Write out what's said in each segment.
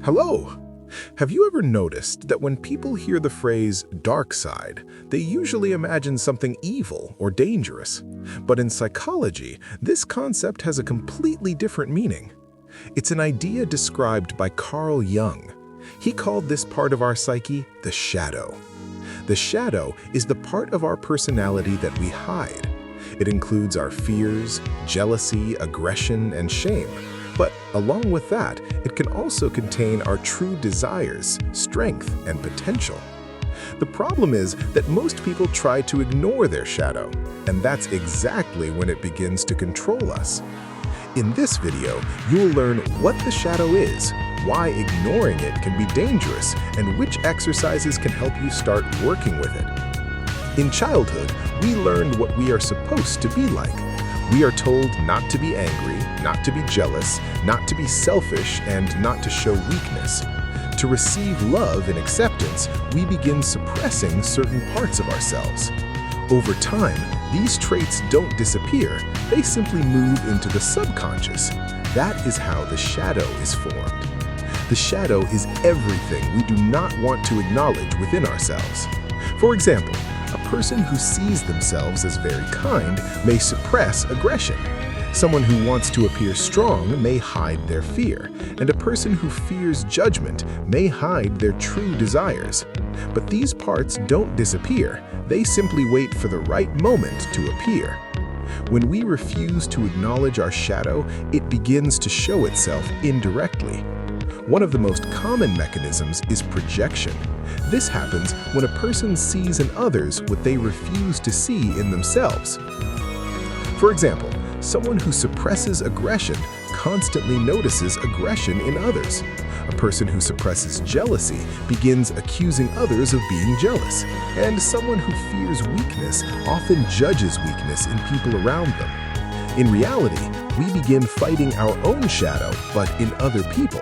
Hello! Have you ever noticed that when people hear the phrase dark side, they usually imagine something evil or dangerous? But in psychology, this concept has a completely different meaning. It's an idea described by Carl Jung. He called this part of our psyche the shadow. The shadow is the part of our personality that we hide. It includes our fears, jealousy, aggression, and shame. But along with that, it can also contain our true desires, strength, and potential. The problem is that most people try to ignore their shadow, and that's exactly when it begins to control us. In this video, you'll learn what the shadow is, why ignoring it can be dangerous, and which exercises can help you start working with it. In childhood, we learned what we are supposed to be like. We are told not to be angry, not to be jealous, not to be selfish, and not to show weakness. To receive love and acceptance, we begin suppressing certain parts of ourselves. Over time, these traits don't disappear, they simply move into the subconscious. That is how the shadow is formed. The shadow is everything we do not want to acknowledge within ourselves. For example, a person who sees themselves as very kind may suppress aggression. Someone who wants to appear strong may hide their fear, and a person who fears judgment may hide their true desires. But these parts don't disappear, they simply wait for the right moment to appear. When we refuse to acknowledge our shadow, it begins to show itself indirectly. One of the most common mechanisms is projection. This happens when a person sees in others what they refuse to see in themselves. For example, someone who suppresses aggression constantly notices aggression in others. A person who suppresses jealousy begins accusing others of being jealous. And someone who fears weakness often judges weakness in people around them. In reality, we begin fighting our own shadow, but in other people.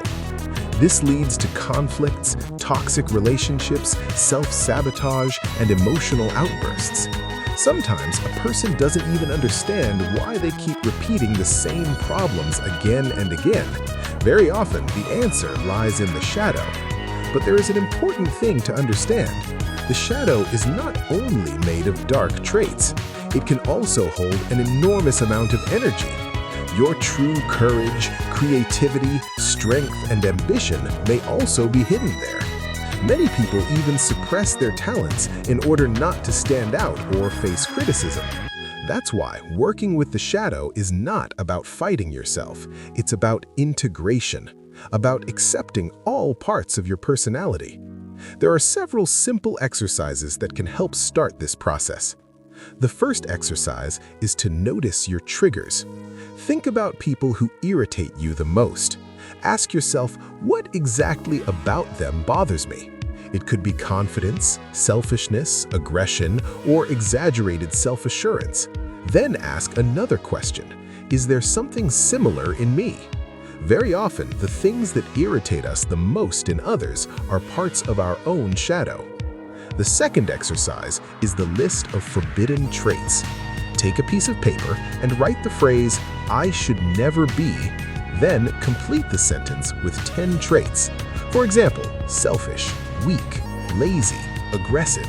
This leads to conflicts, toxic relationships, self-sabotage, and emotional outbursts. Sometimes a person doesn't even understand why they keep repeating the same problems again and again. Very often, the answer lies in the shadow. But there is an important thing to understand. The shadow is not only made of dark traits, it can also hold an enormous amount of energy. Your true courage, creativity, strength, and ambition may also be hidden there. Many people even suppress their talents in order not to stand out or face criticism. That's why working with the shadow is not about fighting yourself. It's about integration, about accepting all parts of your personality. There are several simple exercises that can help start this process. The first exercise is to notice your triggers. Think about people who irritate you the most. Ask yourself, what exactly about them bothers me? It could be confidence, selfishness, aggression, or exaggerated self-assurance. Then ask another question, is there something similar in me? Very often, the things that irritate us the most in others are parts of our own shadow. The second exercise is the list of forbidden traits. Take a piece of paper and write the phrase, "I should never be," then complete the sentence with 10 traits. For example, selfish, weak, lazy, aggressive.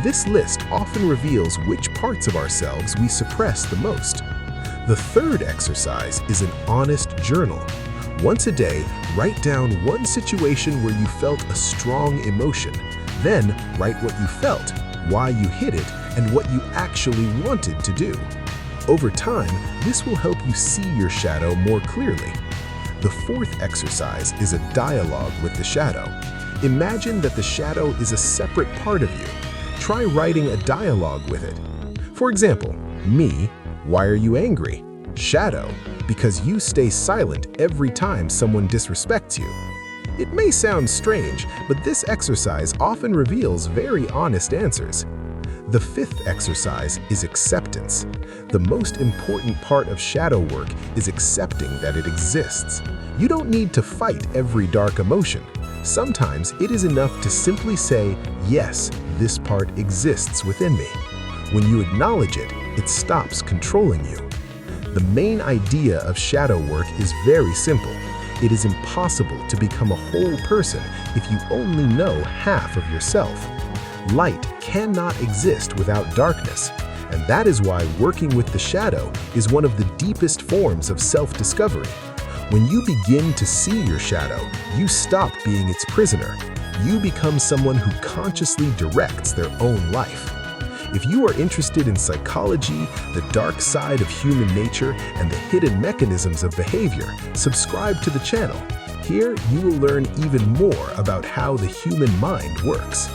This list often reveals which parts of ourselves we suppress the most. The third exercise is an honest journal. Once a day, write down one situation where you felt a strong emotion. Then write what you felt, why you hid it, and what you actually wanted to do. Over time, this will help you see your shadow more clearly. The fourth exercise is a dialogue with the shadow. Imagine that the shadow is a separate part of you. Try writing a dialogue with it. For example, me, why are you angry? Shadow, because you stay silent every time someone disrespects you. It may sound strange, but this exercise often reveals very honest answers. The fifth exercise is acceptance. The most important part of shadow work is accepting that it exists. You don't need to fight every dark emotion. Sometimes it is enough to simply say, yes, this part exists within me. When you acknowledge it, it stops controlling you. The main idea of shadow work is very simple. It is impossible to become a whole person if you only know half of yourself. Light cannot exist without darkness, and that is why working with the shadow is one of the deepest forms of self-discovery. When you begin to see your shadow, you stop being its prisoner. You become someone who consciously directs their own life. If you are interested in psychology, the dark side of human nature, and the hidden mechanisms of behavior, subscribe to the channel. Here, you will learn even more about how the human mind works.